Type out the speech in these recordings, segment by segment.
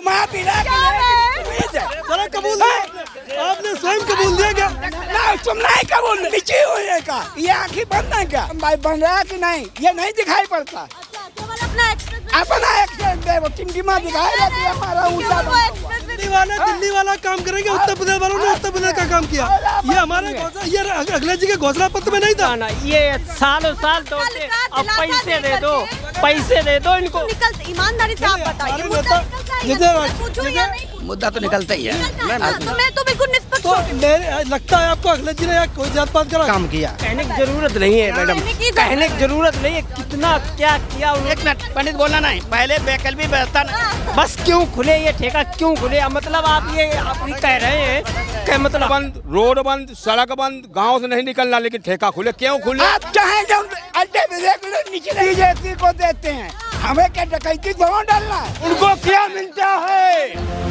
माँ पिला चलो कबूल आपने स्वयं कबूल दिया क्या? ना तुम नहीं कबूल नीचे होने का, ये आँखें बंद है क्या? भाई बन रहा है कि नहीं ये नहीं दिखाई पड़ता। अपना एक्सीडेंट है वो टिमटिमा दिखाएगा कि हमारा ऊंचा दिल्ली वाला काम करेंगे, उत्तर प्रदेश वालों ने उत्तर प्रदेश का काम किया। ये हमारे ये अखिलेश जी के घोषणा पत्र में नहीं था ना, ये सालों साल तोड़ते। अब पैसे दे दो, पैसे दे दो इनको। ईमानदारी से आप बताइए, मुद्दा तो निकलता ही है। मैं तो बिल्कुल निष्पक्ष तो लगता है आपको अखिलेश जी ने कोई जात पात का काम किया? कहने की जरूरत नहीं है मैडम, कहने की जरूरत नहीं है। कितना क्या किया उन्होंने। एक मिनट पंडित बोलना नहीं, पहले वैकल्पिक व्यवस्था नहीं। बस क्यों खुले ये ठेका, क्यों खुले? मतलब आप ये कह रहे हैं कि मतलब बंद, रोड बंद, सड़क बंद, गांव से नहीं निकलना, लेकिन ठेका खुले क्यों खुले? आप चाहें जब अड्डे पे निचले बीजेपी को देते हैं, हमें क्या डकैती दोनों डालना है? उनको क्या मिलता है?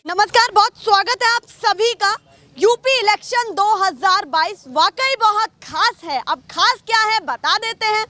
नमस्कार, बहुत स्वागत है आप सभी का। यूपी इलेक्शन 2022 वाकई बहुत खास है। अब खास क्या है बता देते हैं।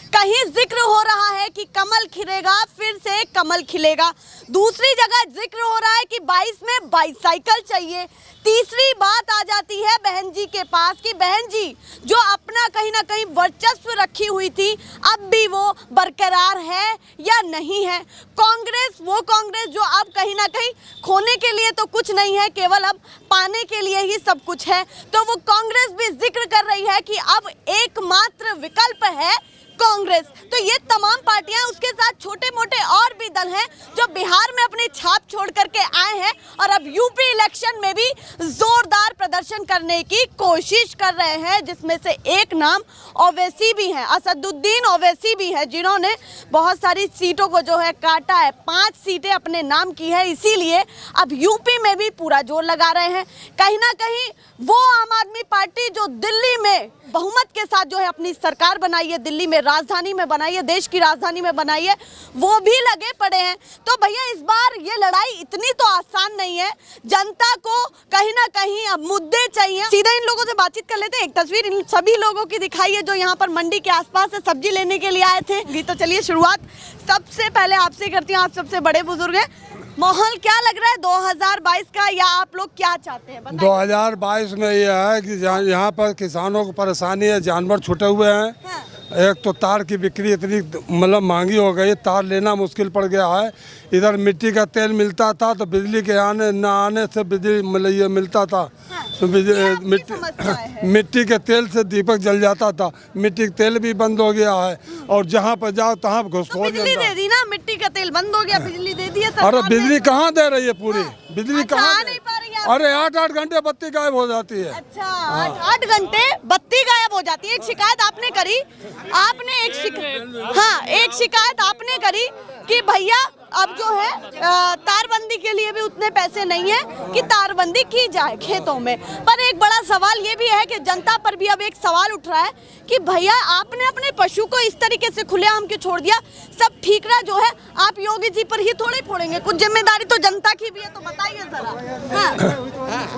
कहीं जिक्र हो रहा है कि कमल खिलेगा, फिर से कमल खिलेगा। दूसरी जगह जिक्र हो रहा है कि 22 में बाईसाइकिल चाहिए। तीसरी बात आ जाती है बहन जी के पास कि बहन जी जो अपना कहीं ना कहीं वर्चस्व रखी हुई थी, अब भी वो बरकरार है या नहीं है। कांग्रेस, वो कांग्रेस जो अब कहीं ना कहीं खोने के लिए तो कुछ नहीं है, केवल अब पाने के लिए ही सब कुछ है। तो वो कांग्रेस भी जिक्र कर रही है कि अब एकमात्र विकल्प है कांग्रेस। तो ये तमाम पार्टियां, उसके साथ छोटे मोटे और भी दल हैं जो बिहार में अपनी छाप छोड़ करके आए हैं और अब यूपी इलेक्शन में भी जोरदार प्रदर्शन करने की कोशिश कर रहे हैं, जिसमें से एक नाम ओवैसी भी हैं, असदुद्दीन ओवैसी भी हैं, जिन्होंने बहुत सारी सीटों को जो है काटा है। 5 सीटें अपने नाम की है, इसीलिए अब यूपी में भी पूरा जोर लगा रहे हैं। कहीं ना कहीं वो आम आदमी पार्टी जो दिल्ली में बहुमत के साथ जो है अपनी सरकार बनाई है, दिल्ली में राजधानी में बनाई है, देश की राजधानी में बनाई है, वो भी लगे पड़े हैं। तो भैया इस बार ये लड़ाई इतनी तो आसान नहीं है। जनता को कहीं ना कहीं अब मुद्दे चाहिए। सीधा इन लोगों से बातचीत कर लेते हैं। एक तस्वीर इन सभी लोगों की दिखाई है जो यहाँ पर मंडी के आसपास से सब्जी लेने के लिए आए थे। तो चलिए शुरुआत सबसे पहले आपसे करती हूँ, आप सबसे बड़े बुजुर्ग हैं। माहौल क्या लग रहा है 2022 का, या आप लोग क्या चाहते हैं बताइए? 2022 में यह है कि यहाँ पर किसानों को परेशानी है, जानवर छूटे हुए हैं। हाँ। एक तो तार की बिक्री इतनी मतलब महंगी हो गई, तार लेना मुश्किल पड़ गया है। इधर मिट्टी का तेल मिलता था तो बिजली के आने न आने से बिजली मतलब ये मिलता था। हाँ। तो मिट्टी के तेल से दीपक जल जाता था, मिट्टी का तेल भी बंद हो गया है और जहाँ पर जाओ तहाँ घुसखोर। बिजली दे दी ना, मिट्टी का तेल बंद हो गया, बिजली दे दी है। अरे बिजली कहाँ दे रही है पूरी? बिजली अच्छा, कहाँ नहीं पा रही है? अरे 8-8 घंटे बत्ती गायब हो जाती है। अच्छा, 8 घंटे बत्ती गायब हो जाती है। एक शिकायत आपने करी, एक शिकायत आपने करी कि भैया अब जो है तारबंदी के लिए भी उतने पैसे नहीं है कि तारबंदी की जाए खेतों में। पर एक बड़ा सवाल ये भी है कि जनता पर भी अब एक सवाल उठ रहा है कि भैया आपने अपने पशु को इस तरीके से खुलेआम क्यों छोड़ दिया? सब ठीकरा जो है आप योगी जी पर ही थोड़े फोड़ेंगे, कुछ जिम्मेदारी तो जनता की भी है। तो बताइए जरा। हाँ,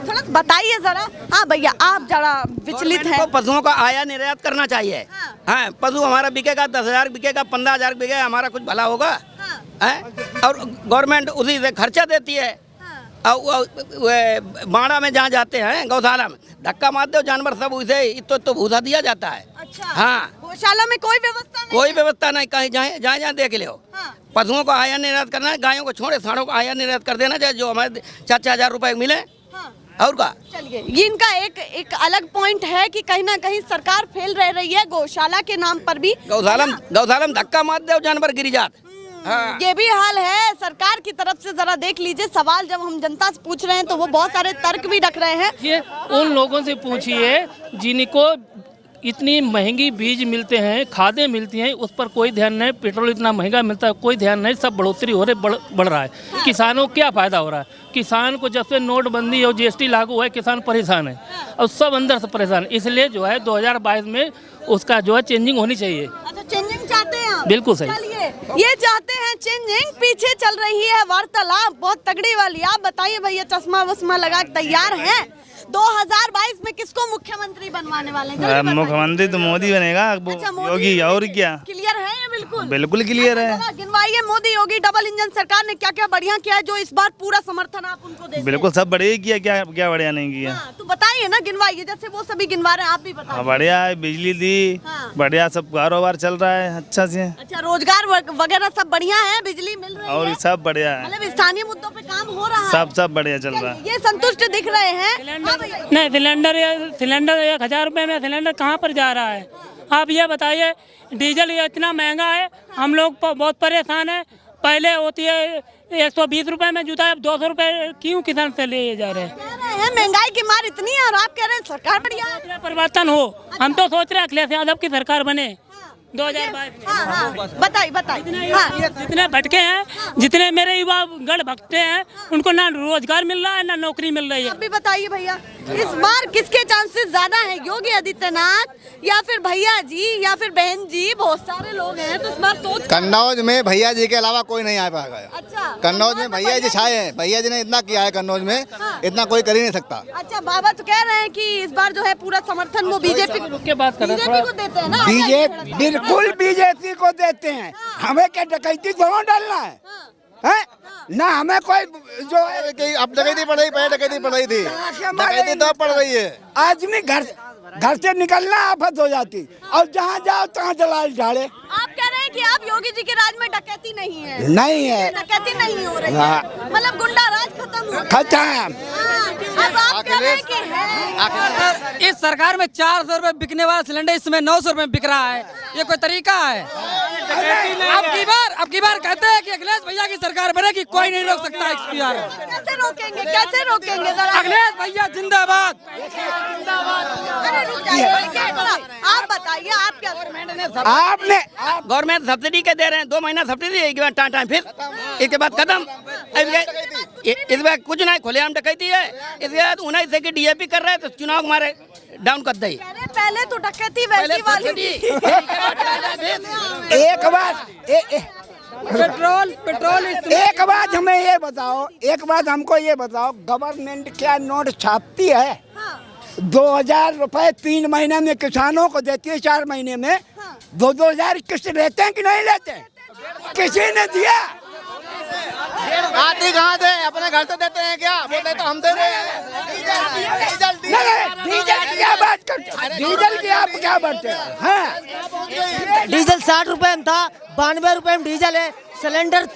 थोड़ा बताइए जरा। हाँ भैया आप जरा विचलित है। पशुओं का आया निर्यात करना चाहिए। हाँ, पशु हमारा बिकेगा, 10,000 बिकेगा, 15,000 बिकेगा, हमारा कुछ भला होगा है? और गवर्नमेंट उसी से खर्चा देती है। बाड़ा में जहाँ जाते हैं गौशाला में धक्का मार दो जानवर सब उसे तो भूसा दिया जाता है। अच्छा, हाँ, गौशाला में कोई व्यवस्था नहीं? कोई व्यवस्था नहीं, कहीं जहाँ देख लो। हाँ। पशुओं को आया निर्यात करना है, गायों को छोड़े साढ़ों को आया निर्यात कर देना चाहिए, जो हमारे 4-4 रुपए मिले। हाँ। और का चलिए, ये इनका एक अलग पॉइंट है कि कहीं ना कहीं सरकार फेल रह रही है गौशाला के नाम पर भी। गौशाला में धक्का मार दो जानवर गिर जाते। हाँ। ये भी हाल है सरकार की तरफ से। जरा देख लीजिए, सवाल जब हम जनता से पूछ रहे हैं तो वो बहुत सारे तर्क भी रख रहे हैं। ये उन लोगों से पूछिए जिनको इतनी महंगी बीज मिलते हैं, खादें मिलती हैं, उस पर कोई ध्यान नहीं। पेट्रोल इतना महंगा मिलता है, कोई ध्यान नहीं। सब बढ़ोतरी हो रही बढ़ रहा है। किसानों को क्या फ़ायदा हो रहा है? किसान को जब से नोटबंदी और GST लागू हुआ है, किसान परेशान है और सब अंदर से परेशान। इसलिए जो है 2022 में उसका जो है चेंजिंग होनी चाहिए। अच्छा, चेंजिंग चाहते हैं आप? बिल्कुल सही। चलिए, ये चाहते हैं चेंजिंग, पीछे चल रही है वार्तालाप बहुत तगड़ी वाली। आप बताइए भैया, चश्मा वस्मा लगा के तैयार हैं? 2022 में किसको मुख्यमंत्री बनवाने वाले हैं? जल्दी बताइए। मुख्यमंत्री तो मोदी बनेगा, अच्छा, मोदी योगी और क्या। क्लियर है ये? बिल्कुल बिल्कुल क्लियर है। जरा गिनवाइए, मोदी योगी डबल इंजन सरकार ने क्या क्या बढ़िया किया है जो इस बार पूरा समर्थन आप उनको देते हैं? बिल्कुल सब बढ़िया ही किया, क्या क्या बढ़िया नहीं किया। हाँ, तो बताइए ना, गिनवाइए, जैसे वो सभी गिनवा रहे हैं आप भी बताइए। बढ़िया है, बिजली दी, हाँ। बढ़िया सब कारोबार चल रहा है अच्छा से। अच्छा, रोजगार वगैरह सब बढ़िया है, बिजली मिल रही और है, सब बढ़िया है, मतलब स्थानीय मुद्दों पे काम हो रहा है, सब बढ़िया चल रहा है। ये संतुष्ट दिख रहे हैं। हाँ भैया। नहीं, सिलेंडर 1000 रुपए में सिलेंडर कहाँ पर जा रहा है? आप ये बताइए, डीजल ये इतना महंगा है, हम लोग बहुत परेशान है। पहले होती है 120 रुपए में जूता, अब 200 रुपए क्यों किसान से ले जा रहे हैं? कह रहे हैं महंगाई की मार इतनी है और आप कह रहे हैं सरकार बढ़िया है। परिवर्तन हो, हम तो सोच रहे हैं अखिलेश यादव की सरकार बने 2022 में। हाँ हाँ, बताइए। हाँ, जितने भटके हैं, जितने मेरे युवा गढ़ भटके हैं, उनको ना रोजगार मिल रहा है ना नौकरी मिल रही है। आप भी बताइए भैया, इस बार किसके चांसेस ज्यादा हैं? योगी आदित्यनाथ या फिर भैया जी या फिर बहन जी? बहुत सारे लोग हैं, तो इस बार सोच। कन्नौज में भैया जी के अलावा कोई नहीं आ पाएगा। अच्छा, कन्नौज में भैया जी छाए हैं, भैया जी ने इतना किया है कन्नौज में, इतना कोई कर ही नहीं सकता। अच्छा, बाबा तो कह रहे हैं कि इस बार जो है पूरा समर्थन वो बीजेपी के बात कर रहे हैं को देते हैं ना। बीजेपी बिल्कुल बीजेपी को देते हैं। हमें क्या डकैती दोनों डालना है? ना हमें कोई जो अब डकैती पड़ रही, पहले डकैती पड़ रही थी, डकैती तो पड़ रही है। आदमी घर से निकलना आफत हो जाती, और जहाँ जाओ तहाँ दलाल झाड़े। आप कह रहे हैं कि आप योगी जी के राज में डकैती नहीं है? नहीं है, डकैती नहीं हो रही है, मतलब गुंडा राज खत्म हो गया। खत्म। अब आप कह रहे हैं कि है। इस सरकार में 400 रुपए बिकने वाला सिलेंडर इस समय 900 रुपए में बिक रहा है, ये कोई तरीका है? अब की बार कहते हैं कि अखिलेश भैया की सरकार बनेगी, कोई नहीं रोक सकता इसकी यार। कैसे रोकेंगे, कैसे रोकेंगे जरा? अखिलेश भैया जिंदाबाद। अरे रुक जाइए, आप बताइए, आप क्या? आपने गवर्नमेंट सब्सिडी के दे रहे हैं, 2 महीना सब्सिडी एक बार टाइम फिर इसके बाद खत्म। इस बार कुछ नहीं, खुलेआम डकैती है। इसके बाद 19 की डीएपी कर रहे हैं तो चुनाव हमारे डाउन कर दी। पहले तो डकैती वैसी वाली थी। एक बात एक बात हमें ये बताओ, एक बात हमको ये बताओ, गवर्नमेंट क्या नोट छापती है? 2000 रुपए 3 महीने में किसानों को देती है, 4 महीने में 2-2 किस्त लेते हैं कि नहीं लेते? किसी ने दिया? आती कहाँ से? अपने घर से देते हैं क्या? बोलते तो हम दे रहे हैं। डीजल की क्या बात करते हैं? डीजल की आप क्या बात हैं? हाँ, डीजल 60 रुपए में था, 92 रुपए में डीजल है। सिलेंडर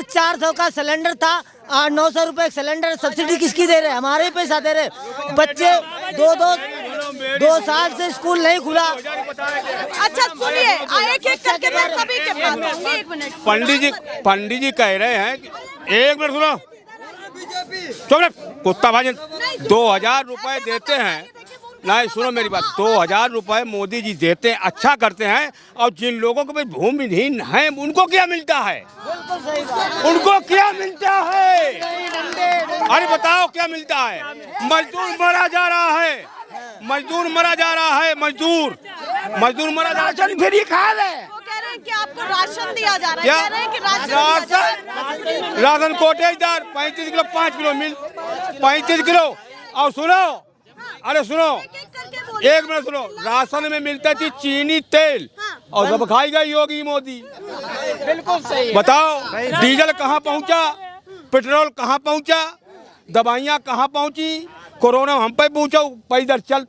400 का सिलेंडर था, 900 रुपए सिलेंडर। सब्सिडी किसकी दे रहे हैं? हमारे ही पैसा दे रहे। बच्चे 2 साल से स्कूल नहीं खुला। अच्छा सुनिए, एक एक करके मैं सभी के पास आऊंगी। 1 मिनट। पंडित जी कह रहे हैं, 1 मिनट सुनो, कुत्ता भाजन 2000 रुपए देते हैं। नहीं, सुनो मेरी बात, 2000 रुपए मोदी जी देते हैं, अच्छा करते हैं, और जिन लोगों को भी भूमिहीन हैं उनको क्या मिलता है? उनको क्या मिलता है? अरे बताओ क्या मिलता है? मजदूर मरा जा रहा है, मजदूर मरा जा रहा है, मजदूर मरा जा रहा है। राशन फ्री खा रहे हैं। वो कह रहे हैं कि आपको राशन दिया जा रहा है। कह रहे हैं कि राशन कोटेदार 35 किलो 5 किलो मिल 35 किलो। और सुनो, अरे सुनो, 1 मिनट सुनो, राशन में मिलता थी चीनी तेल, और सब खाई गई योगी मोदी। बिल्कुल सही। बताओ डीजल कहाँ पहुँचा, पेट्रोल कहाँ पहुँचा, दवाइयाँ कहाँ पहुँची, कोरोना हम पे पहुँचा, पैदल चल।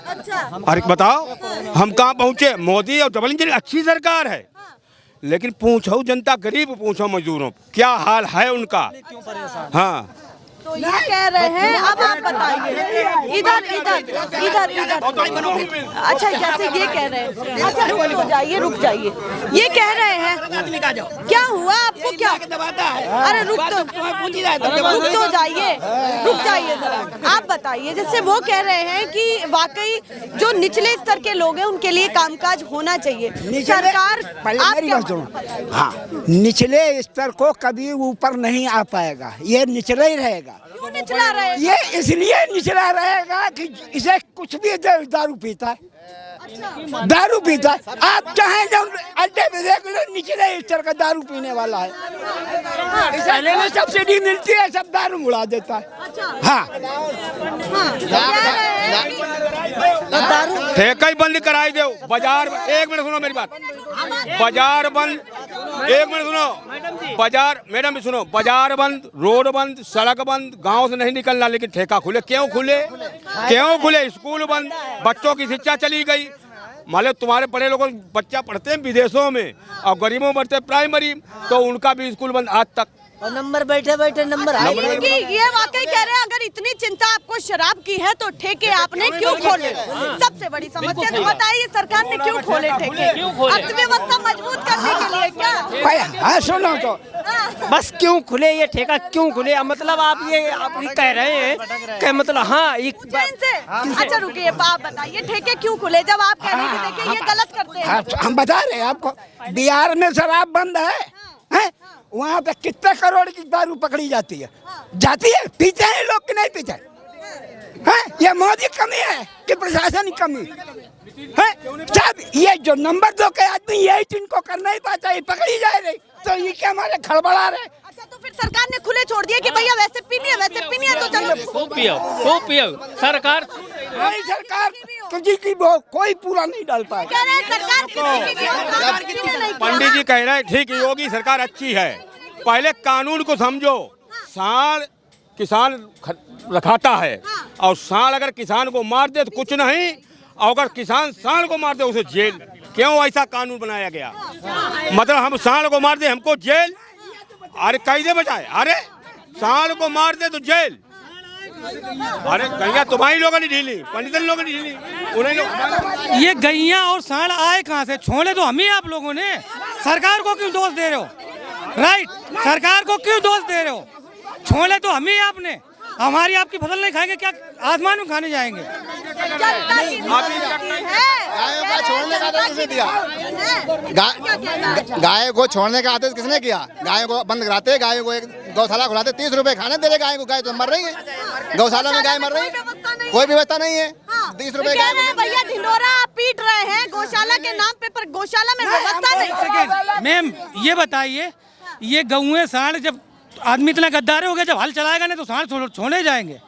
अच्छा, अरे बताओ हम कहाँ पहुँचे? मोदी और डबल इंजन अच्छी सरकार है, लेकिन पूछो जनता, गरीब पूछो मजदूरों क्या हाल है उनका। हाँ, तो ये कह रहे हैं। अब आप बताइए, इधर। अच्छा, जैसे ये कह रहे हैं। अच्छा रुक जाइए। ये कह रहे हैं, क्या हुआ आपको? क्या? अरे रुक तो जाइए जरा। आप बताइए, जैसे वो कह रहे हैं कि वाकई जो निचले स्तर के लोग हैं उनके लिए कामकाज होना चाहिए। सरकार हाँ, निचले स्तर को कभी ऊपर नहीं आ पाएगा, ये निचला ही रहेगा। क्यों निचला रहेगा? ये इसलिए निचला रहेगा कि इसे कुछ भी दारू पीता है। दारू पीता है। आप चाहे जब अड्डे पे देख लो, निचले स्तर का दारू पीने वाला है। पहले में सब्सिडी मिलती है, सब दारू उड़ा देता है। हाँ, ठेका ही बंद कराई दो बाजार। एक मिनट सुनो मेरी बात, बाजार बंद, एक मिनट सुनो, बाजार, मैडम सुनो, बाजार बंद, रोड बंद, सड़क बंद, गांव से नहीं निकलना, लेकिन ठेका खुले। क्यों खुले? क्यों खुले? स्कूल बंद, बच्चों की शिक्षा चली गई। मान लो तुम्हारे बड़े लोगों बच्चा पढ़ते हैं विदेशों में और गरीबों पढ़ते हैं प्राइमरी, तो उनका भी स्कूल बंद आज तक। और नंबर बैठे बैठे नंबर आए। क्योंकि ये वाकई कह रहे हैं, अगर इतनी चिंता आपको शराब की है तो ठेके आपने क्यों खोले? सबसे बड़ी समस्या तो बताइए, सरकार ने क्यों खोले ठेके? अर्थव्यवस्था मजबूत करने के लिए क्या? हाँ सुनो तो, बस क्यों खुले ये ठेका, क्यों खुले? मतलब आप ये कह रहे हैं कि मतलब हाँ से अच्छा रुकिए, आप बताइए ठेके क्यों खुले जब आप कह रहे हैं कि देखिए ये गलत करते हैं। हाँ, हम बता रहे हैं आपको, बिहार में शराब बंद है? वहाँ पे कितने करोड़ की दारू पकड़ी जाती है? जाती है? पीते हैं लोग कि नहीं पीते? हैं? ये मोदी कमी है कि प्रशासन की कमी है? जब ये जो नंबर 2 के आदमी यही इनको कर नहीं पाता, ये पकड़ी जाए रही, तो ये क्या हमारे खड़बड़ा रहे? अच्छा, तो फिर सरकार ने खुले छोड़ दिया कि भैया वैसे पीनी है तो चलो खूब पियो। सरकार कोई सरकार तुझी की वो कोई पूरा नहीं डाल पाए। कह रहे हैं सरकार की पंडित जी कह रहे हैं ठीक, योगी सरकार अच्छी है। पहले कानून को समझो। साल किसान रखाता है और साल अगर किसान को मार दे तो कुछ नहीं, और अगर किसान साल को मार दे उसे जेल। क्यों ऐसा कानून बनाया गया? मतलब हम साल को मार दे हमको जेल? अरे कैसे बचाए? अरे साल को मार दे तो जेल। अरे गैया तुम्हारी लोगों ने ढीली, पंडित लोगों ने ढीली, उन्हें लोग। ये गैया और सांड आए कहाँ से? छोड़े तो हम ही आप लोगों ने। सरकार को क्यों दोष दे रहे हो? राइट, सरकार को क्यों दोष दे रहे हो? छोड़े तो हम ही आपने। हमारी आपकी फसल नहीं खाएंगे क्या? आसमान में खाने जाएंगे। छोड़ने का आदेश किसने दिया? गाय को छोड़ने का आदेश किसने किया? गाय को बंद कराते, गाय को एक गौशाला खुलाते, 30 रुपए खाने दे रहे गाय को। गाय तो मर रही है, गौशाला में गाय मर रही है, कोई व्यवस्था नहीं है। 30 रुपए गाय भैया ढिंडोरा पीट रहे हैं गौशाला के नाम पे, पर गौशाला में व्यवस्था नहीं। मैम ये बताइए, ये गौएं सांड जब आदमी इतना गद्दार हो गया, जब हल चलाएगा नहीं तो सांड छोड़े जाएंगे।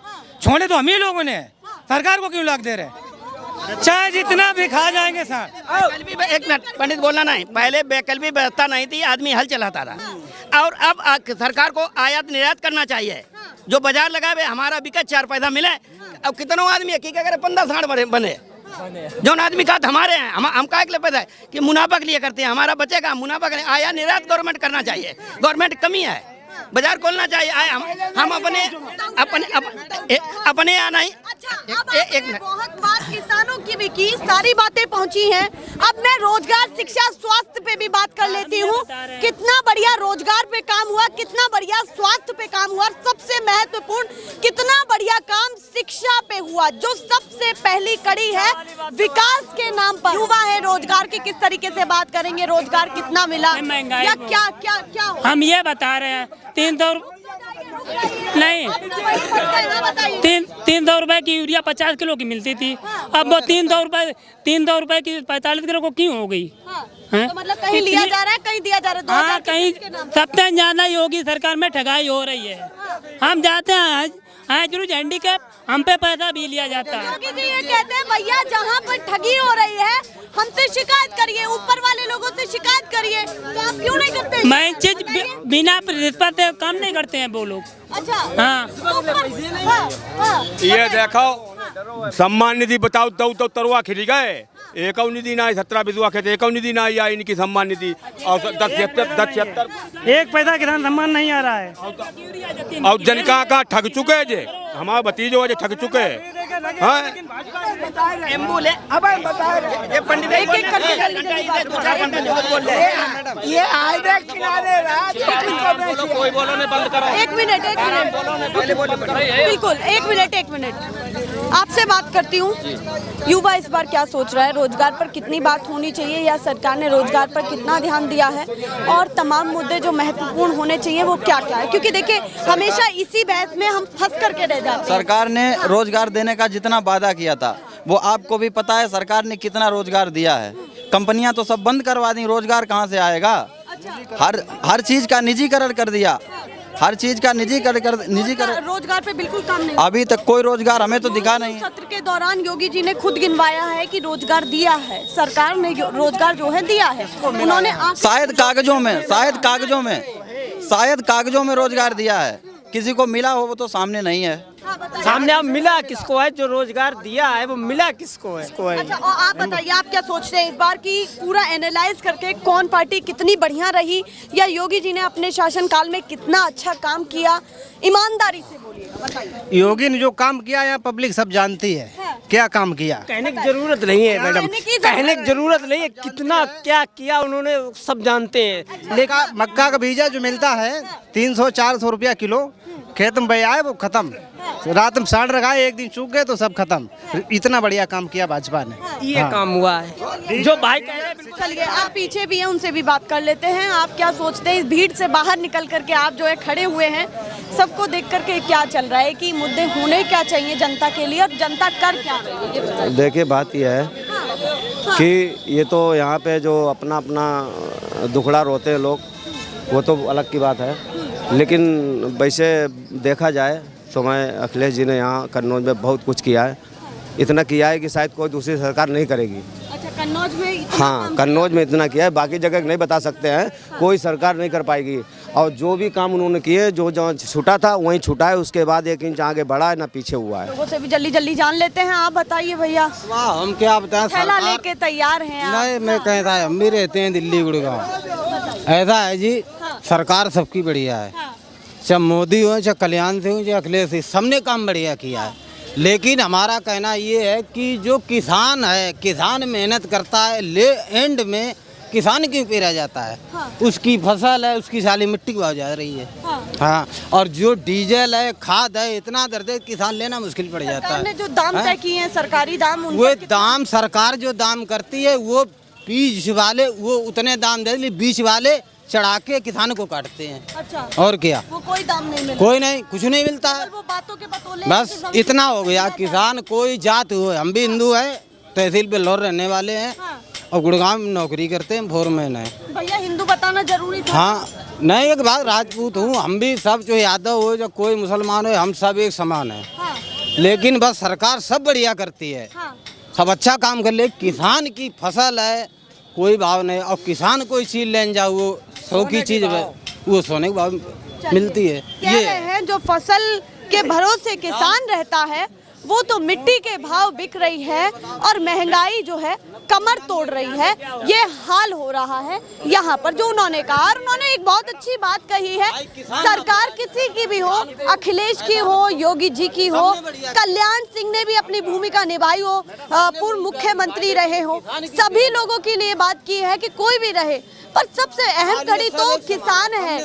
छोड़े तो हम ही लोगों ने, सरकार को क्यों लाग दे रहे? चाहे जितना भी खा जाएंगे सांड। एक मिनट पंडित बोलना नहीं, पहले वैकल्पिक व्यवस्था नहीं थी, आदमी हल चलाता था। और अब सरकार को आयात निर्यात करना चाहिए। जो बाजार लगावे हमारा बिका 4 पैसा मिले। अब कितनों आदमी है 15 सांड बने जो आदमी का हमारे हैं। हम का पैसा है कि मुनाफा के लिए करते हैं, हमारा बचेगा मुनाफा के लिए। आयात निर्यात गवर्नमेंट करना चाहिए, गवर्नमेंट कमी है, बाजार खोलना चाहिए। हम अपने आना ही। एक बहुत बात किसानों की भी की, सारी बातें पहुंची हैं। अब मैं रोजगार, शिक्षा, स्वास्थ्य पे भी बात कर लेती हूँ। कितना बढ़िया रोजगार पे काम हुआ, कितना बढ़िया स्वास्थ्य पे काम हुआ, सबसे महत्वपूर्ण कितना बढ़िया काम शिक्षा पे हुआ, जो सबसे पहली कड़ी है विकास के नाम पर। युवा है, रोजगार की किस तरीके से बात करेंगे? रोजगार कितना मिला या क्या हम ये बता रहे हैं 300 नहीं, 300 रुपए की यूरिया 50 किलो की मिलती थी, अब वो 300 रुपए की 45 किलो को क्यों हो गई? तो मतलब कहीं लिया जा रहा है, कहीं दिया जा रहा है। हाँ, कहीं सबसे ज्यादा योगी सरकार में ठगाई हो रही है। हम जाते हैं जरूर हैंडीकैप, हम पे पैसा भी लिया जाता है। योगी जी ये कहते हैं भैया जहाँ पर ठगी हो रही है हमसे शिकायत करिए, ऊपर वाले लोगों से शिकायत करिए। तो आप क्यों नहीं करते? मैं चीज बिना रिश्वत से काम नहीं करते हैं वो लोग। अच्छा हाँ, ये देखो सम्मान निधि बताओ, तो तरुआ खिली गए। एक निधि ना 17 विधवा खेते, एक निधि ना आई इनकी सम्मान निधि। और 10-76 एक पैसा किसान सम्मान नहीं आ रहा है। और जनका का ठग चुके जे, हमारे भतीजो है ठग चुके हैं। ये पंडित ये हाईवे किनारे कोई बोलो नहीं, बंद करो। एक मिनट बिल्कुल, एक मिनट। आपसे बात करती हूँ, युवा इस बार क्या सोच रहा है, रोजगार पर कितनी बात होनी चाहिए या सरकार ने रोजगार पर कितना ध्यान दिया है, और तमाम मुद्दे जो महत्वपूर्ण होने चाहिए वो क्या क्या है? क्योंकि देखिए हमेशा इसी बहस में हम फंस करके रह जाते हैं। सरकार ने रोजगार देने का जितना वादा किया था वो आपको भी पता है, सरकार ने कितना रोजगार दिया है। कंपनियां तो सब बंद करवा दी, रोजगार कहाँ से आएगा? हर चीज का निजीकरण कर दिया, हर चीज का निजीकरण। रोजगार पे बिल्कुल काम नहीं, अभी तक कोई रोजगार हमें तो दिखा नहीं। सत्र के दौरान योगी जी ने खुद गिनवाया है कि रोजगार दिया है, सरकार ने रोजगार जो है दिया है। उन्होंने शायद कागजों में रोजगार दिया है, किसी को मिला हो वो तो सामने नहीं है। सामने अब मिला किसको है? जो रोजगार दिया है वो मिला किसको है? अच्छा, और आप बताइए आप क्या सोचते हैं इस बार की पूरा एनालाइज करके कौन पार्टी कितनी बढ़िया रही, या योगी जी ने अपने शासनकाल में कितना अच्छा काम किया? ईमानदारी से बोलिएगा, बताइए। योगी ने जो काम किया यहाँ पब्लिक सब जानती है, क्या काम किया। कहने की जरूरत नहीं है मैडम, कहने की जरूरत नहीं है, कितना क्या किया उन्होंने सब जानते हैं। लेकिन मक्का का बीजा जो मिलता है 300-400 रुपया किलो, खेत में बया है वो खत्म, रात में साड़ रखा है, एक दिन सूख गए तो सब खत्म। इतना बढ़िया काम किया भाजपा ने, ये काम हुआ है जो भाई कह रहे हैं। चलिए आप पीछे भी हैं, उनसे भी बात कर लेते हैं। आप क्या सोचते हैं, इस भीड़ से बाहर निकल करके आप जो है खड़े हुए हैं, सबको देख करके क्या चल रहा है कि मुद्दे होने क्या चाहिए जनता के लिए और जनता कर क्या रही है? देखिए बात यह है कि ये तो यहाँ पे जो अपना दुखड़ा रोते हैं लोग, वो तो अलग की बात है, लेकिन वैसे देखा जाए तो मैं अखिलेश जी ने यहाँ कन्नौज में बहुत कुछ किया है, इतना किया है कि शायद कोई दूसरी सरकार नहीं करेगी। अच्छा, कन्नौज में हाँ, कन्नौज में इतना किया है, बाकी जगह नहीं बता सकते हैं, कोई सरकार नहीं कर पाएगी। और जो भी काम उन्होंने किए, जो जहाँ छूटा था वहीं छूटा है, उसके बाद 1 इंच आगे बढ़ा है ना पीछे हुआ है। लोगों से भी जल्दी जान लेते हैं। आप बताइए भैया। हम क्या बताएं, थैला लेके तैयार हैं आप? नहीं, मैं कहता है हम भी रहते हैं दिल्ली गुड़गांव। ऐसा है जी, सरकार सबकी बढ़िया है, चाहे मोदी हो, चाहे कल्याण से हो, चाहे अखिलेश से, सबने काम बढ़िया किया है। लेकिन हमारा कहना ये है कि जो किसान है, किसान मेहनत करता है, ले एंड में किसान क्यों पेरा जाता है? उसकी फसल है, उसकी साली मिट्टी की भाव जा रही है। हाँ, और जो डीजल है, खाद है, इतना दर्द किसान लेना मुश्किल पड़ जाता है। जो दाम तय किए हैं सरकारी दाम, वो दाम सरकार जो दाम करती है वो बीज वाले वो उतने दाम दे, बीज वाले चढ़ा के किसान को काटते हैं। अच्छा, और क्या? वो कोई दाम नहीं मिलता? कोई नहीं, कुछ नहीं मिलता है, वो बातों के बतौले। बस इतना हो गया। किसान कोई जात हो, हम भी हिंदू है, तहसील पे लौर रहने वाले हैं और गुड़गांव में नौकरी करते हैं, फोरमैन है। भैया हिंदू बताना जरूरी था। हाँ, नहीं, एक बात, राजपूत हूँ, हम भी सब, जो यादव हो, जो कोई मुसलमान हो, हम सब एक समान है। लेकिन बस सरकार सब बढ़िया करती है, सब अच्छा काम कर ले। किसान की फसल है, कोई भाव नहीं, और किसान कोई चीज लेने जाओ, वो 100 की चीज वो सोने के भाव मिलती है। ये हैं जो फसल के भरोसे किसान रहता है, वो तो मिट्टी के भाव बिक रही है और महंगाई जो है कमर तोड़ रही है। ये हाल हो रहा है यहाँ पर, जो उन्होंने कहा। और उन्होंने एक बहुत अच्छी बात कही है, सरकार किसी की भी हो, अखिलेश की हो, योगी जी की हो, कल्याण सिंह ने भी अपनी भूमिका निभाई हो, पूर्व मुख्यमंत्री रहे हो, सभी लोगों के लिए बात की है कि कोई भी रहे, पर सबसे अहम कड़ी तो किसान है।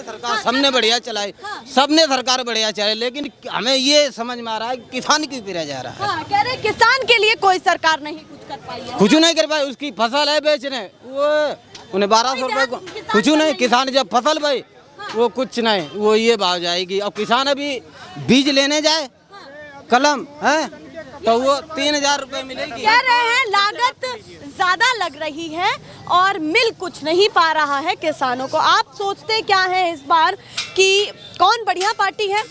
सबने बढ़िया चलाई, सबने सरकार बढ़िया चलाई, लेकिन हमें ये समझ में आ रहा है किसान क्यों पिरा जा रहा है। कह रहे किसान के लिए कोई सरकार नहीं कुछ कर पाई है। कुछ नहीं कर पाई, उसकी फसल है बेचने, वो उन्हें 1200 रुपए को कुछ नहीं। किसान जब फसल भाई वो कुछ नहीं, वो ये भाव जाएगी। और किसान अभी बीज लेने जाए, कलम है तो वो 3000 रुपए मिलेगी। कह रहे हैं लागत ज्यादा लग रही है और मिल कुछ नहीं पा रहा है किसानों को। आप सोचते क्या है इस बार कि कौन बढ़िया पार्टी है,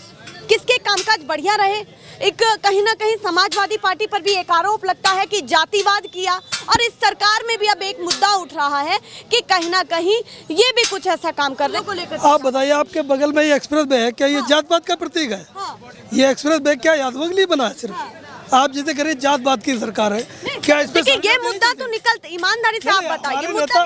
किसके कामकाज बढ़िया रहे? एक कहीं ना कहीं समाजवादी पार्टी पर भी एक आरोप लगता है कि जातिवाद किया, और इस सरकार में भी अब एक मुद्दा उठ रहा है कि कहीं ना कहीं ये भी कुछ ऐसा काम कर रहे हैं। आप बताइए, आपके बगल में ये एक्सप्रेस वे है, क्या ये जात पात का प्रतीक है? ये एक्सप्रेस वे क्या यादव के लिए बना है? सिर्फ आप जिसे करें जात पात की सरकार है क्या? इस पे ये मुद्दा तो निकलता, ईमानदारी से आप बताइए, मुद्दा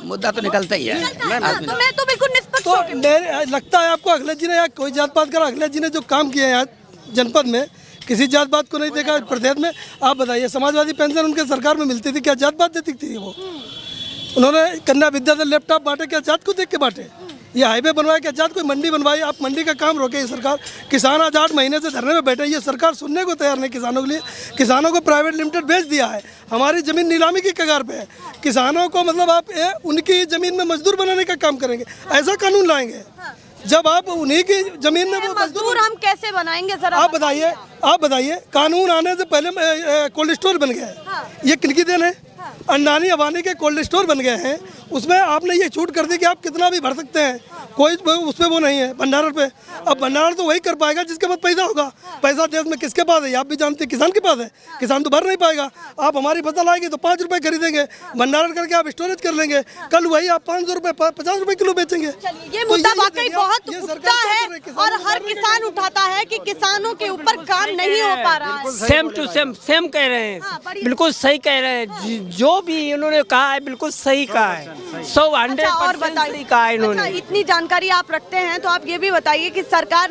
मुद्दा तो निकलता ही है। मैं तो बिल्कुल निष्पक्ष हूं। लगता है आपको अखिलेश जी ने या कोई जात पात का? अखिलेश जी ने जो काम किया है यहाँ जनपद में, किसी जात पात को नहीं देखा प्रदेश में। आप बताइए, समाजवादी पेंशन उनके सरकार में मिलती थी, क्या जात पात देती थी वो? उन्होंने कन्या विद्यालय लैपटॉप बांटे, क्या जात को देख के बांटे? ये हाईवे बनवाया, क्या जात कोई मंडी बनवाई? आप मंडी का काम रोके ये सरकार। किसान आज 8 महीने से धरने में बैठे, ये सरकार सुनने को तैयार नहीं किसानों के लिए। किसानों को प्राइवेट लिमिटेड बेच दिया है, हमारी ज़मीन नीलामी की कगार पे है। किसानों को मतलब आप उनकी ज़मीन में मजदूर बनाने का काम करेंगे, ऐसा कानून लाएंगे जब आप उन्हीं की ज़मीन में वो मजदूर हम कैसे बनाएंगे जरा आप बताइए। कानून आने से पहले कोल्ड स्टोर बन गया है, ये किनकी देन है? अंडानी अबानी के कोल्ड स्टोर बन गए हैं, उसमें आपने ये छूट कर दी कि आप कितना भी भर सकते हैं, कोई उसमें वो नहीं है भंडारण पे। अब भंडारण तो वही कर पाएगा जिसके पास पैसा होगा। पैसा देश में किसके पास है? आप भी जानते हैं, किसान के पास है। किसान तो भर नहीं पाएगा। आप हमारी फसल आएगी तो 5 रुपए खरीदेंगे, भंडारण करके आप स्टोरेज कर लेंगे, कल वही आप 500 रुपए 50 रुपए किलो बेचेंगे। ये मुद्दा वाकई बहुत उठता है और हर किसान उठाता है कि किसानों के ऊपर काम नहीं हो पा रहा है। सेम टू सेम कह रहे हैं, बिल्कुल सही कह रहे हैं। जो भी उन्होंने कहा है बिल्कुल सही कहा है, 100% सही कहा है इन्होंने। इतनी जानकारी आप रखते हैं तो आप ये भी बताइए कि सरकार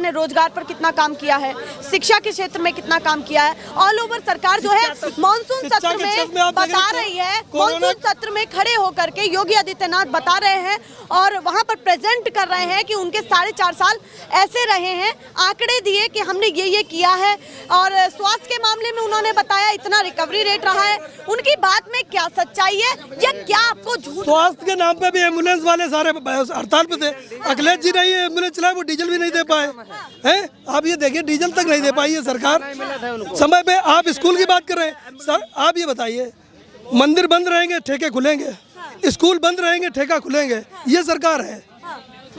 ने रोजगार पर कितना काम किया है, शिक्षा के क्षेत्र में कितना काम किया है। ऑल ओवर सरकार जो है मानसून सत्र में बता रही है, मानसून सत्र में खड़े होकर के योगी आदित्यनाथ बता रहे हैं और वहां पर प्रेजेंट कर रहे हैं कि उनके 4.5 साल ऐसे रहे हैं, आंकड़े दिए कि हमने ये किया है। और स्वास्थ्य के मामले में उन्होंने बताया इतना रिकवरी रेट रहा है। उनकी बात में क्या सच्चाई है या क्या आपको झूठ? स्वास्थ्य के नाम पे भी एम्बुलेंस वाले सारे हड़ताल पे थे। अखिलेश जी नहीं एम्बुलेंस चलाए, वो डीजल भी नहीं दे पाए हैं। आप ये देखिए, डीजल तक नहीं दे पाई है सरकार समय पे। आप स्कूल की बात कर रहे हैं सर, आप ये बताइए, मंदिर बंद रहेंगे ठेके खुलेंगे, स्कूल बंद रहेंगे ठेका खुलेंगे, ये सरकार है।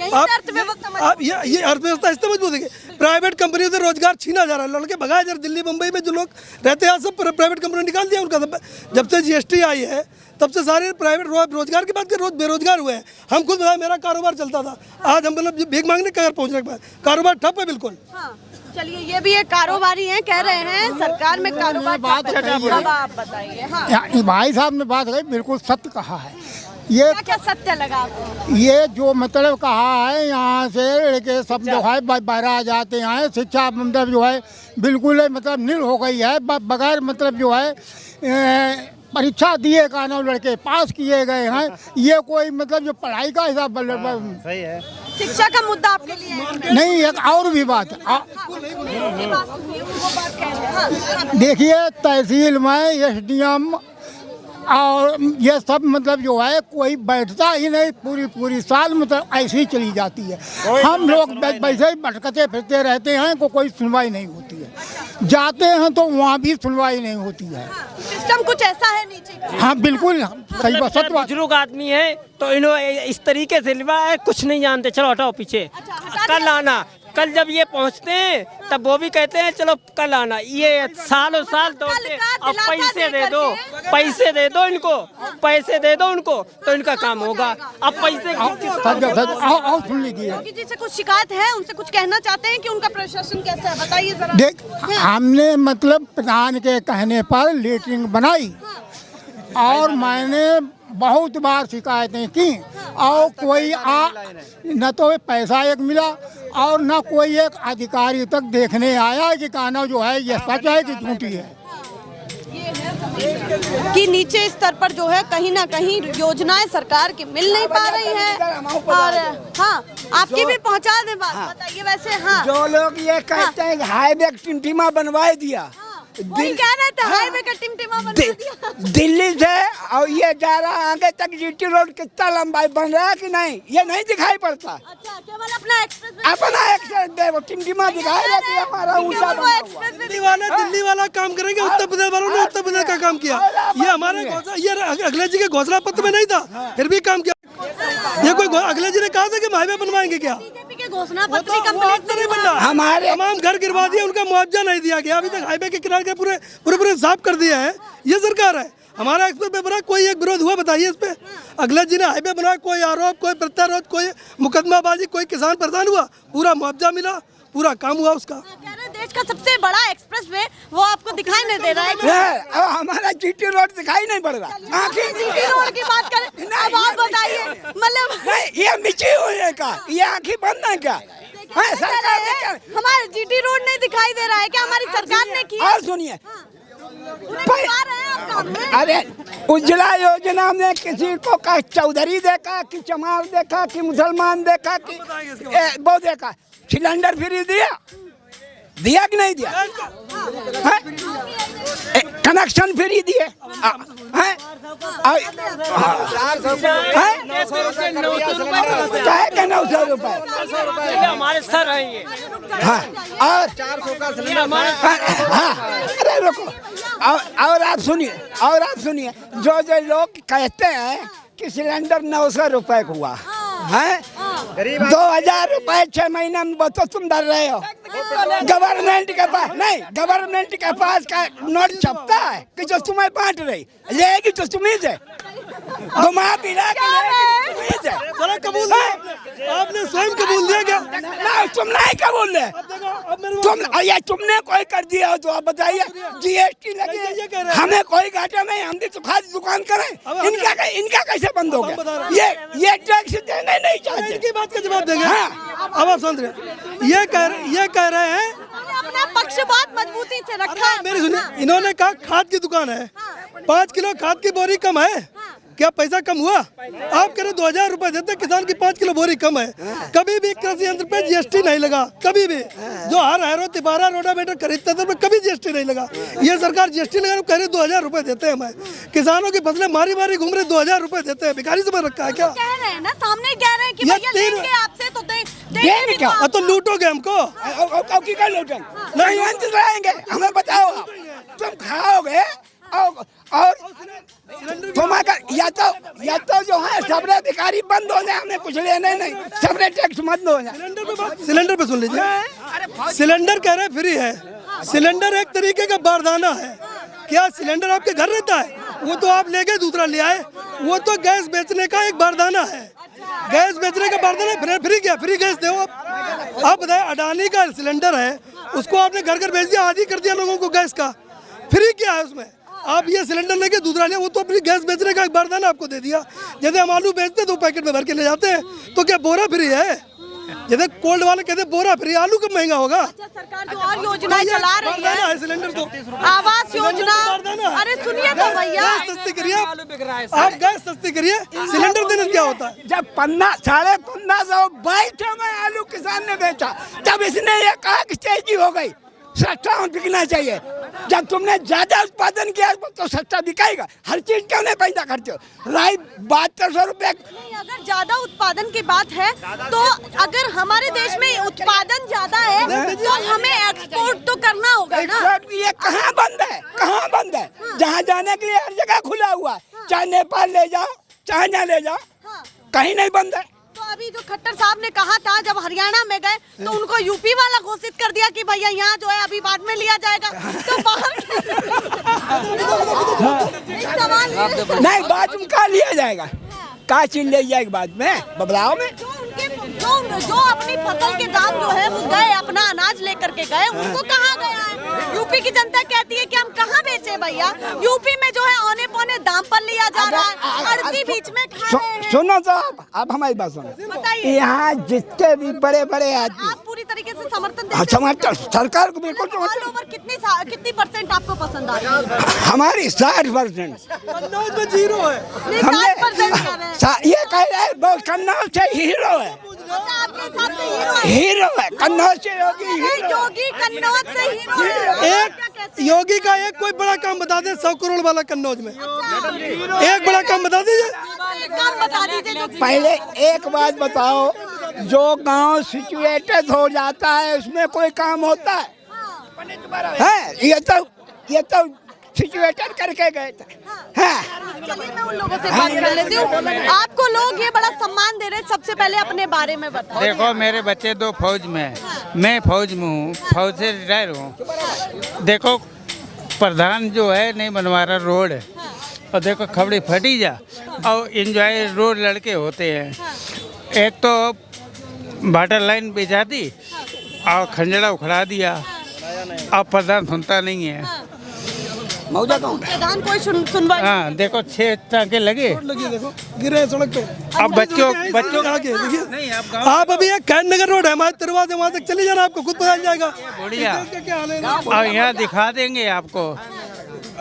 आप ये अर्थव्यवस्था इससे मजबूत है। प्राइवेट कंपनियों से रोजगार छीना जा रहा है, लड़के भगाए जा रहे। दिल्ली मुंबई में जो लोग रहते हैं सब प्राइवेट कंपनी निकाल दिया उनका। जब से GST आई है तब से सारे प्राइवेट रोजगार की बात कर, रोज बेरोजगार हुए हैं। हम खुद मेरा कारोबार चलता था, आज हम मतलब भीख मांगने कगार पहुंचने के बाद कारोबार ठप है बिल्कुल। चलिए, ये भी एक कारोबारी हैं, कह रहे हैं सरकार में कारोबार। आप बताइए। भाई साहब ने बात कही, बिल्कुल सत्य कहा है। ये क्या सत्य लगा आपको? ये जो मतलब कहा है, यहाँ से लड़के सब जो है बाहर आ जाते हैं, शिक्षा मतलब जो है बिल्कुल मतलब नील हो गई है। बगैर मतलब जो है परीक्षा दिए का ना लड़के पास किए गए हैं। ये कोई मतलब जो पढ़ाई का हिसाब सही है। शिक्षा का मुद्दा आपके लिए नहीं, एक और भी बात देखिए, तहसील में SDM और ये सब मतलब जो है कोई बैठता ही नहीं, पूरी साल मतलब ऐसे ही चली जाती है। हम लोग वैसे ही भटकते फिरते रहते हैं, कोई सुनवाई नहीं होती है। जाते हैं तो वहाँ भी सुनवाई नहीं होती है। सिस्टम कुछ ऐसा है नीचे। हाँ बिल्कुल सही बात। बुजुर्ग आदमी है तो इन्होंने इस तरीके से कुछ नहीं जानते, चलो हटाओ पीछे, कल आना। कल जब ये पहुंचते हैं तब वो भी कहते हैं चलो कल आना। ये सालों साल दौड़ते, अब पैसे दे दो इनको, पैसे दे दो उनको तो इनका काम होगा। अब पैसे सुन लीजिए, जी से कुछ शिकायत है, उनसे कुछ कहना चाहते हैं कि उनका प्रशासन कैसा है, बताइए जरा। देख, हमने मतलब प्रधान के कहने पर लेटरिंग बनाई और मैंने बहुत बार शिकायतें की और कोई न तो पैसा एक मिला और न कोई एक अधिकारी तक देखने आया कि कहना जो है ये सच है कि झूठी है। कि नीचे स्तर पर जो है कहीं ना कहीं योजनाएं सरकार की मिल नहीं पा रही हैं। और हाँ, आपकी भी पहुंचा दे बात। बताइए वैसे। हाँ, जो लोग ये कहते हैं हाईवे टिमटिमा बनवा दिया, वही कह रहे थे हाईवे का टिमटिमा बनवा दिया दिल्ली से और ये जा रहा आगे तक। GT रोड कितना लंबाई बन रहा है कि नहीं, ये नहीं दिखाई पड़ता। अच्छा, केवल अपना एक्सप्रेस टिमटिमा दिखाई देती है हमारा ऊंचा। दिल्ली वाला काम करेंगे, उत्तर प्रदेश वालों ने उत्तर प्रदेश का काम किया। ये हमारे ये अखिलेश जी के घोषणा पत्र में नहीं था, फिर भी काम किया। ये कोई अखिलेश जी ने कहा था कि हाईवे बनवाएंगे क्या? घोषणा पत्र नहीं बन रहा। हमारे तमाम घर गिरवा दिए, उनका मुआवजा नहीं दिया गया। अभी तक हाईवे के किनारे के पूरे साफ कर दिए हैं। ये सरकार है। हमारा एक्सप्रेस पे बना, कोई एक विरोध हुआ बताइए इस पे? अखिलेश जी ने हाईवे बनाया, कोई आरोप, कोई प्रत्यारोप, कोई मुकदमाबाजी, कोई किसान परेशान हुआ, पूरा मुआवजा मिला, पूरा काम हुआ उसका। देश का सबसे बड़ा एक्सप्रेसवे वो आपको दिखाई नहीं दे रहा है। अब हमारा GT रोड दिखाई नहीं पड़ रहा। GT रोड की बात करें, अब आप बताइए। मतलब ये मिची हुई का, ये आँखें बंद है क्या? हमारा GT रोड नहीं दिखाई दे रहा है क्या? हमारी सरकार ने किया। और सुनिए, अरे उज्ज्वला योजना में किसी को का चौधरी देखा कि चमार देखा कि मुसलमान देखा कि वो देखा, सिलेंडर फ्री दिया कि नहीं दिया? कनेक्शन फ्री दिए हैं? क्या 900 रुपए हमारे सर है ये। हाँ, और 400 का सिलेंडर। हाँ, अरे रुको, और आप सुनिए जो लोग कहते हैं कि सिलेंडर 900 रुपए का हुआ है, 2000 रुपए 6 महीने में, तो तुम डर रहे हो। गवर्नमेंट के पास का नोट छपता है कि जो तुम्हें बांट रही, लेगी तो तुम्हें से घुमा फिरा के लेगी से। चलो कबूल आपने स्वयं कबूल दिया क्या? ना, तुम नहीं कबूल है, तुमने कोई कर दिया हो तो आप बताइए। जीएसटी लगी, हमें कोई घाटा नहीं, हम भी तो खाद दुकान करें, इनका कैसे बंद हो गया? ये टैक्स देंगे नहीं चाहते, इनकी बात का जवाब देंगे। अब आप सुन रहे, ये कह रहे हैं अपना पक्षपात मजबूती से रखा। मेरी सुनिए, इन्होंने कहा खाद की दुकान है, 5 किलो खाद की बोरी कम है, क्या पैसा कम हुआ? आप कह रहे 2000 रुपए देते, किसान की 5 किलो बोरी कम है। कभी भी कृषि यंत्र पे जीएसटी नहीं लगा, कभी भी। जो हर हैरो तिबारा रोटावेटर खरीदते थे कभी जीएसटी नहीं लगा। ये सरकार जीएसटी लगा, कह रही 2000 रुपए देते हैं हमें। किसानों की फसलें मारी घूम रहे, 2000 रुपए देते हैं। भिखारी समझ रखा है क्या? कह रहे हैं ना, सामने कह रहे हैं कि भैया लेंगे आपसे तो देंगे क्या? तो लूटोगे हमको? नहीं रहेंगे, हमें बताओ। तुम खाओगे और तुम्हारा या तो जो है सबरे भिखारी बंद हो जाए, हमें कुछ लेने नहीं, सबरे टैक्स बंद हो जाए। सिलेंडर पे सुन लीजिए, सिलेंडर कह रहे फ्री है। सिलेंडर एक तरीके का बारदाना है। क्या सिलेंडर आपके घर रहता है? वो तो आप ले गए, दूसरा ले आए। वो तो गैस बेचने का एक बारदाना है, गैस बेचने का बारदाना। फ्री क्या? फ्री गैस दो आप बताए। अडानी का सिलेंडर है, उसको आपने घर घर भेज दिया, आदि कर दिया लोगों को गैस का। फ्री क्या है उसमें? आप ये सिलेंडर लेके दूसरा ले, वो तो अपनी गैस बेचने का एक बारदाना आपको दे दिया। जैसे हम आलू बेचते 2 पैकेट में भर के ले जाते हैं, तो क्या बोरा फ्री है? जैसे कोल्ड वाले कहते बोरा फ्री, आलू कब महंगा होगा? अच्छा, सरकार जो और योजनाएं चला रही है, सिलेंडर तो आवास योजना, अरे सुनिए तो भैया, गैस सस्ती करिए आप गैस सस्ती करिए। सिलेंडर देने क्या होता है? जब 1522 में आलू किसान ने बेचा, तब इसने ये कहा कि तेजी हो गई, सस्ता बिकना चाहिए। जब तुमने ज्यादा उत्पादन किया तो सस्ता बिकाएगा। हर चीज क्यों नहीं पैदा करते हो? राई 7200 रुपए। अगर ज्यादा उत्पादन की बात है तो अगर हमारे देश में उत्पादन ज्यादा है तो हमें एक्सपोर्ट तो करना होगा ना। एक्सपोर्ट ये कहाँ बंद है? जहाँ जाने के लिए हर जगह खुला हुआ है, चाहे नेपाल ले जाओ, चाहे जहाँ ले जाओ, कहीं नहीं बंद है। तो अभी जो खट्टर साहब ने कहा था, जब हरियाणा में गए तो उनको यूपी वाला घोषित कर दिया कि भैया यहाँ जो है अभी बाद में लिया जाएगा, तो बाहर नहीं, बाद में कहाँ लिया जाएगा? कहाँ चीज ले जाएगी बाद में? बदलाव में जो अपनी फसल के दाम जो है वो गए, अपना अनाज लेकर के गए, उनको कहाँ गया है? यूपी की जनता कहती है कि हम कहाँ बेचे भैया? यूपी में जो है औने पौने दाम पर लिया जा रहा है, अड़ती बीच में खा रहे हैं। सुनो तो आप हमारी बात सुनो। यहाँ जितने भी बड़े बड़े आदमी, आप पूरी तरीके से समर्थन देते हैं? समर्थन सरकार को बिल्कुल। ऑल ओवर कितनी परसेंट आपको पसंद आ रही है? हमारी 60%। 60% ये कह रहे हैं बहुत कन्नौज से हीरो है। हीरो है कन्नौज से। योगी कन्नौज से हीरो है। एक योगी का एक कोई बड़ा काम बता दे, 100 करोड़ वाला कन्नौज में एक बड़ा काम बता दीजिए। पहले एक बात बताओ, जो गांव सिचुएटेड हो जाता है उसमें कोई काम होता है? ये तो सिचुएटेड करके गए थे। चलिए मैं उन लोगों से बात कर लेती हूँ। आपको लोग ये बड़ा सम्मान दे रहे हैं, सबसे पहले अपने बारे में बताओ। देखो मेरे बच्चे 2 फौज में हैं, मैं फौज में हूँ, फौज से रिटायर हूँ। देखो प्रधान जो है नहीं बनवा रहा रोड, और देखो खबड़ी फटी जा, और इंजॉय रोड लड़के होते हैं। एक तो वाटर लाइन बिछा दी और खंजड़ा उखड़ा दिया, अब प्रधान सुनता नहीं है। प्रधान कोई सुनवाई। हाँ देखो 6 टाँके लगे, देखो गिरे सड़क पे। अब बच्चों आगे देखिए, आप अभी एक खैर नगर रोड है हमारे तिरवा से, वहाँ तक चले जाना, आपको खुद पता चल जाएगा। बढ़िया, और यहाँ दिखा देंगे आपको।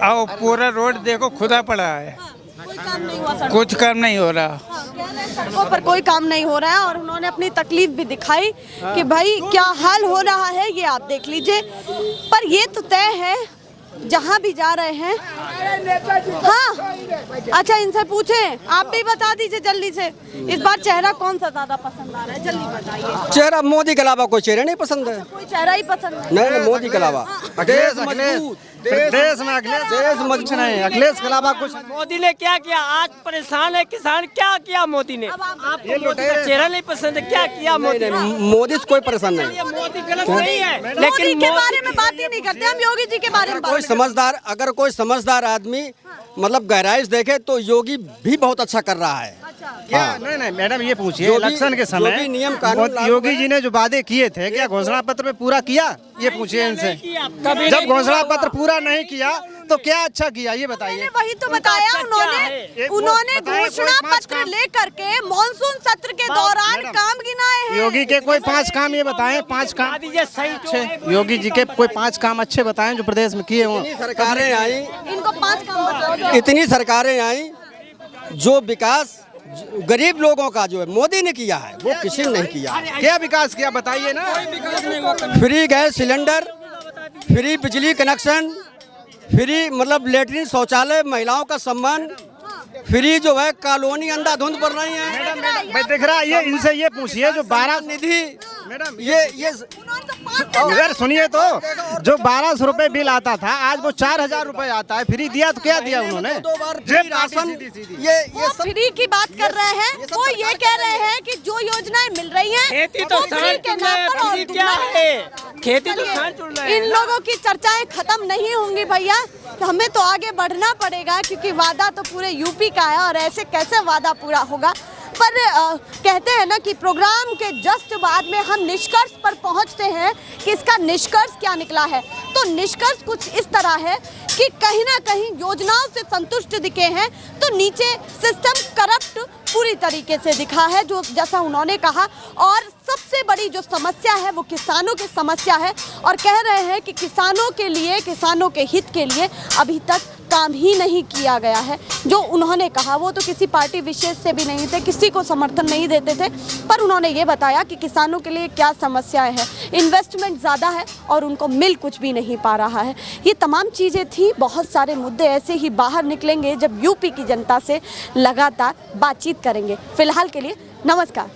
और पूरा रोड देखो खुदा पड़ा है, कोई काम नहीं हुआ सड़कों कुछ काम नहीं हो रहा। कह रहे हैं सड़कों पर कोई काम नहीं हो रहा है और उन्होंने अपनी तकलीफ भी दिखाई कि भाई क्या हाल हो रहा है ये आप देख लीजिए। पर ये तो तय है जहाँ भी जा रहे हैं। हाँ अच्छा, इनसे पूछें, आप भी बता दीजिए जल्दी से, इस बार चेहरा कौन सा ज्यादा पसंद आ रहा है, जल्दी बताइए। चेहरा मोदी के अलावा कोई चेहरा नहीं पसंद है। कोई चेहरा ही पसंद नहीं, मोदी के अलावा देश में अखिलेश नहीं, अखिलेश के अलावा कुछ। मोदी ने क्या किया? आज परेशान है किसान, क्या किया मोदी ने? आपको मोदी का चेहरा नहीं पसंद है, क्या किया मोदी ने? मोदी से कोई परेशान नहीं। मोदी गलत नहीं है, मोदी के बारे में बात ही नहीं करते हम, योगी जी के बारे में बात कोई समझदार, अगर कोई समझदार आदमी मतलब गहराई से देखे तो योगी भी बहुत अच्छा कर रहा है। क्या नहीं नहीं मैडम, ये पूछिए इलेक्शन के समय नियम कानून योगी जी ने जो वादे किए थे क्या घोषणा पत्र में पूरा किया? ये पूछिए इनसे। जब घोषणा पत्र पूरा नहीं किया तो क्या अच्छा किया ये बताइए। वही तो बताया उन्होंने घोषणा पत्र लेकर के मॉनसून सत्र के दौरान काम गिनाए हैं। योगी के कोई 5 काम ये बताएं, 5 काम अच्छे, योगी जी के कोई 5 काम अच्छे बताएं जो प्रदेश में किए हों। सरकारें आई, इनको 5 काम बताओ। इतनी सरकारें आई जो विकास गरीब लोगों का जो है मोदी ने किया है वो किसी ने नहीं किया। क्या विकास किया बताइए ना। फ्री गैस सिलेंडर, फ्री बिजली कनेक्शन, फ्री मतलब लेटरिन शौचालय, महिलाओं का सम्मान, फ्री जो है कॉलोनी अंधाधुंध पड़ रही है। मैं देख रहा ये इनसे ये पूछिए जो 12 निधि मैडम ये अगर सुनिए तो जो 1200 रुपए बिल आता था आज वो 4000 रुपए आता है। फ्री दिया तो क्या दिया उन्होंने? वो फ्री की बात कर रहे हैं, वो ये कह रहे हैं कि जो योजनाएं मिल रही हैं खेती तो फ्री के नाम पर और क्या है, खेती तो इन लोगों की चर्चाएं खत्म नहीं होंगी भैया। हमें तो आगे बढ़ना पड़ेगा क्योंकि वादा तो पूरे यूपी का है और ऐसे कैसे वादा पूरा होगा। पर कहते हैं ना कि प्रोग्राम के जस्ट बाद में हम निष्कर्ष पर पहुंचते हैं कि इसका निष्कर्ष क्या निकला है। तो निष्कर्ष कुछ इस तरह है कि कहीं ना कहीं योजनाओं से संतुष्ट दिखे हैं तो नीचे सिस्टम करप्ट पूरी तरीके से दिखा है, जो जैसा उन्होंने कहा। और सबसे बड़ी जो समस्या है वो किसानों की समस्या है और कह रहे हैं कि किसानों के लिए, किसानों के हित के लिए अभी तक काम ही नहीं किया गया है। जो उन्होंने कहा वो तो किसी पार्टी विशेष से भी नहीं थे, किसी को समर्थन नहीं देते थे, पर उन्होंने ये बताया कि किसानों के लिए क्या समस्याएं हैं। इन्वेस्टमेंट ज़्यादा है और उनको मिल कुछ भी नहीं पा रहा है। ये तमाम चीज़ें थी। बहुत सारे मुद्दे ऐसे ही बाहर निकलेंगे जब यूपी की जनता से लगातार बातचीत करेंगे। फिलहाल के लिए नमस्कार।